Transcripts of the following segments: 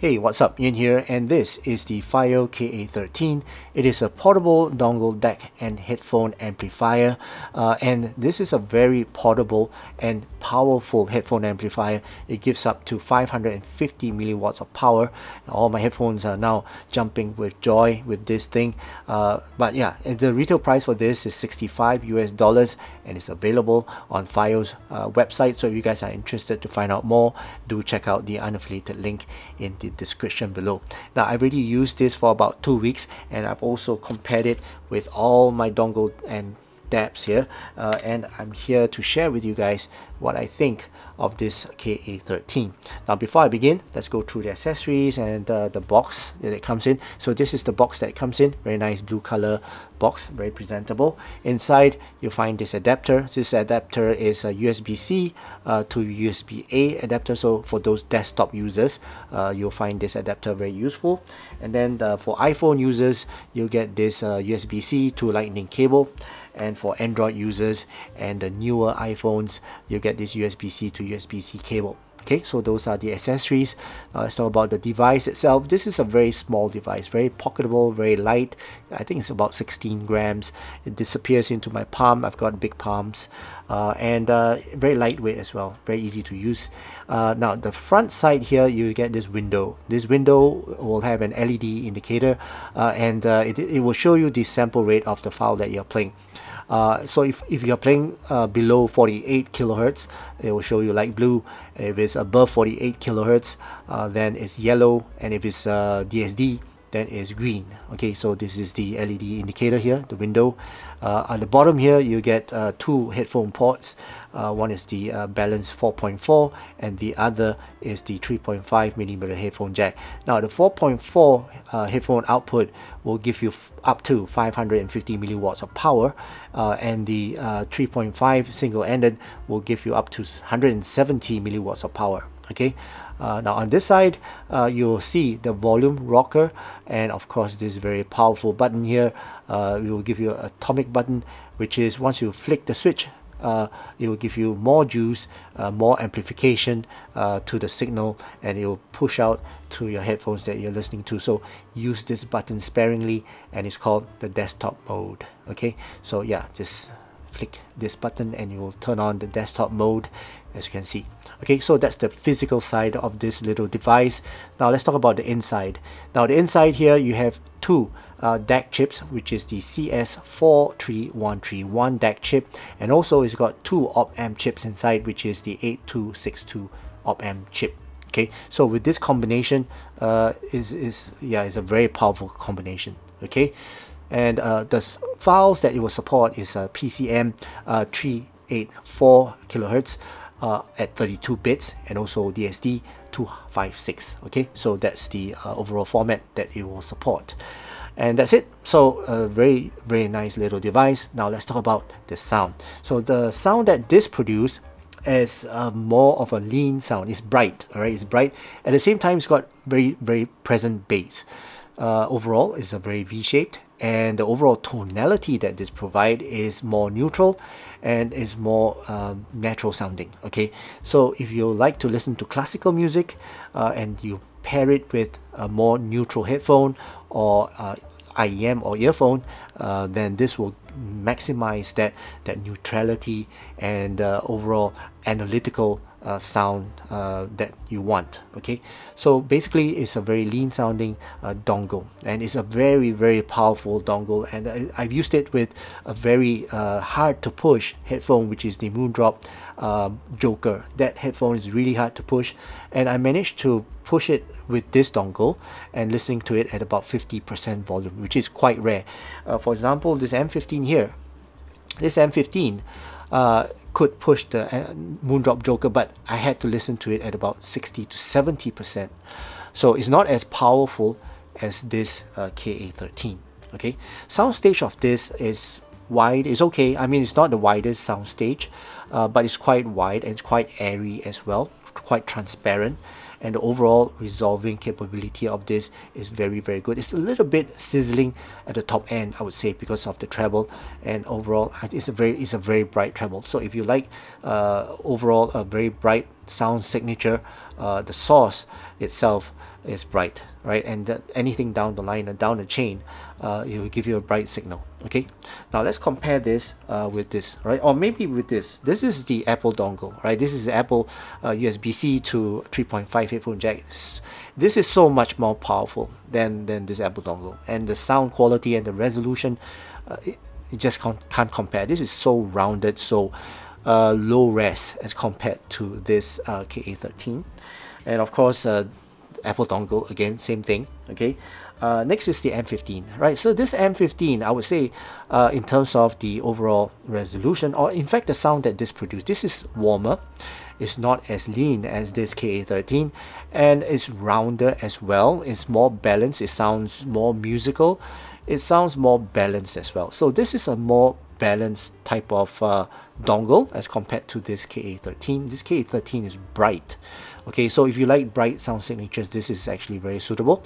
Hey, what's up? Ian here, and this is the FiiO KA13. It is a portable dongle DAC and headphone amplifier, and this is a very portable and powerful headphone amplifier. It gives up to 550 milliwatts of power. All my headphones are now jumping with joy with this thing. But yeah, the retail price for this is $65 and it's available on FiiO's website. So if you guys are interested to find out more, do check out the unaffiliated link in the description below. Now, I've already used this for about 2 weeks, and I've also compared it with all my dongle and DABs here, and I'm here to share with you guys what I think of this KA13. Now, before I begin, let's go through the accessories and the box that it comes in. So this is the box that it comes in. Very nice blue color box, very presentable. Inside you'll find this adapter. This adapter is a USB-C to USB-A adapter, so for those desktop users you'll find this adapter very useful. And then for iPhone users, you'll get this USB-C to lightning cable, and for Android users and the newer iPhones, you get this USB-C to USB-C cable. Okay, so those are the accessories. Now let's talk about the device itself. This is a very small device, very pocketable, very light. I think it's about 16 grams. It disappears into my palm. I've got big palms, and very lightweight as well, very easy to use. Now the front side here, you get this window. This window will have an LED indicator, and it will show you the sample rate of the file that you're playing. So if you're playing below 48 kilohertz, it will show you light blue. If it's above 48 kilohertz, then it's yellow, and if it's DSD, then it's green. Okay, so this is the LED indicator here, the window. On the bottom here, you get two headphone ports. One is the balance 4.4, and the other is the 3.5 millimeter headphone jack. Now the 4.4 headphone output will give you up to 550 milliwatts of power, and the 3.5 single-ended will give you up to 170 milliwatts of power. Okay. Now on this side, you'll see the volume rocker, and of course this very powerful button here. We will give you an atomic button, which is once you flick the switch, it will give you more juice, more amplification to the signal, and it will push out to your headphones that you're listening to. So use this button sparingly, and it's called the desktop mode. Okay, so yeah, just flick this button and you will turn on the desktop mode, as you can see. Okay, so that's the physical side of this little device. Now let's talk about the inside. Now the inside here, you have two DAC chips, which is the CS43131 DAC chip, and also it's got two op-amp chips inside, which is the 8262 op-amp chip. Okay, so with this combination, is a very powerful combination. Okay, and the files that it will support is PCM 384 kilohertz at 32 bits, and also DSD 256. Okay, so that's the overall format that it will support, and that's it. So a very nice little device. Now let's talk about the sound. So the sound that this produces is more of a lean sound. It's bright. All right, it's bright. At the same time, it's got very present bass. Overall, it's a very V-shaped, and the overall tonality that this provide is more neutral and is more natural sounding. Okay, so if you like to listen to classical music and you pair it with a more neutral headphone or IEM or earphone, then this will maximize that neutrality and overall analytical sound that you want. Okay, so basically it's a very lean sounding dongle, and it's a very powerful dongle, and I've used it with a very hard to push headphone, which is the Moondrop Joker. That headphone is really hard to push, and I managed to push it with this dongle and listening to it at about 50% volume, which is quite rare. For example, this M15 here, this M15 could push the Moondrop Joker, but I had to listen to it at about 60 to 70%. So it's not as powerful as this KA13. Okay, soundstage of this is wide. It's okay. I mean, it's not the widest soundstage, but it's quite wide and it's quite airy as well, quite transparent. And the overall resolving capability of this is very good. It's a little bit sizzling at the top end, I would say, because of the treble, and overall it's a very bright treble. So if you like overall a very bright sound signature, the source itself is bright, right? And anything down the line and down the chain, it will give you a bright signal. Okay, now let's compare this with this, right? Or maybe with this. This is the Apple dongle, right? This is the Apple USB-C to 3.5 headphone jack. This is so much more powerful than this Apple dongle, and the sound quality and the resolution, it just can't compare. This is so rounded, so low res as compared to this KA13. And of course, Apple dongle, again, same thing. Okay, next is the M15, right? So this M15, I would say, in terms of the overall resolution, or in fact the sound that this produced, this is warmer. It's not as lean as this KA13, and it's rounder as well. It's more balanced. It sounds more musical. It sounds more balanced as well. So this is a more balanced type of dongle as compared to this KA13. This KA13 is bright. Okay, so if you like bright sound signatures, this is actually very suitable.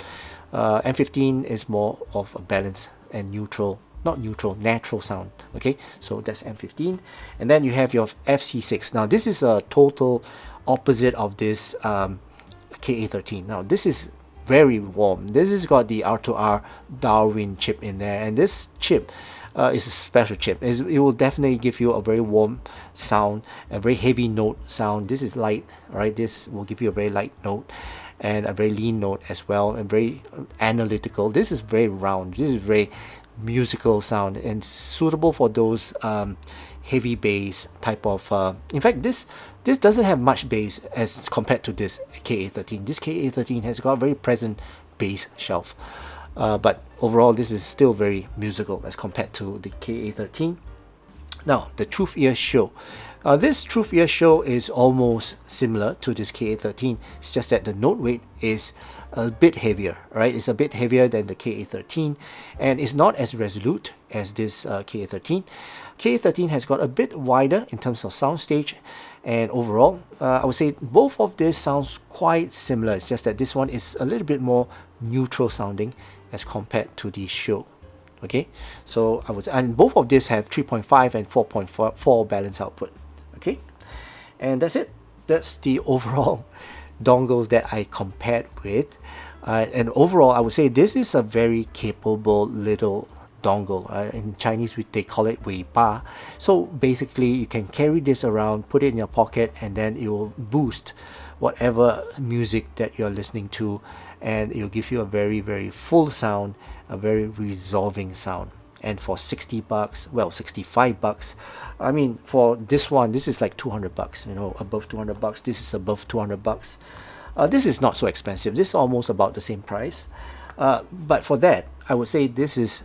M15 is more of a balanced and neutral, not neutral, natural sound. Okay, so that's M15. And then you have your FC6. Now this is a total opposite of this KA13. Now this is very warm. This has got the R2R Darwin chip in there, and this chip is a special chip. It will definitely give you a very warm sound, a very heavy note sound. This is light, right? This will give you a very light note and a very lean note as well, and very analytical. This is very round. This is very musical sound and suitable for those heavy bass type of. In fact, this doesn't have much bass as compared to this KA13. This KA13 has got a very present bass shelf. But overall, this is still very musical as compared to the KA13. Now, the TruthEar Show. This TruthEar Show is almost similar to this KA13. It's just that the note weight is a bit heavier, right? It's a bit heavier than the KA13, and it's not as resolute as this KA13. KA13 has got a bit wider in terms of soundstage, and overall, I would say both of these sounds quite similar. It's just that this one is a little bit more neutral sounding as compared to the Show. Okay, so I would say, and both of these have 3.5 and 4.4 balance output. Okay, and that's it. That's the overall dongles that I compared with, and overall I would say this is a very capable little dongle. In Chinese they call it Wei Pa. So basically you can carry this around, put it in your pocket, and then it will boost whatever music that you're listening to, and it will give you a very, very full sound, a very resolving sound. And for 60 bucks, well, 65 bucks, I mean, for this one, this is like 200 bucks, you know, above 200 bucks. This is above 200 bucks. This is not so expensive. This is almost about the same price. But for that, I would say this is,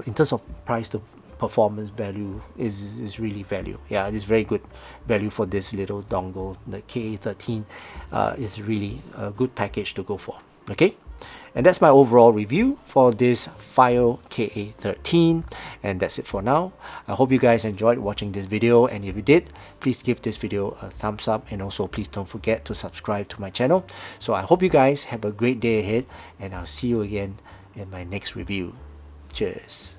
in terms of price to performance value, is really value. Yeah, it is very good value for this little dongle. The KA13 is really a good package to go for. Okay, and that's my overall review for this FiiO KA13, and that's it for now. I hope you guys enjoyed watching this video, and if you did, please give this video a thumbs up, and also please don't forget to subscribe to my channel. So I hope you guys have a great day ahead, and I'll see you again in my next review. Cheers.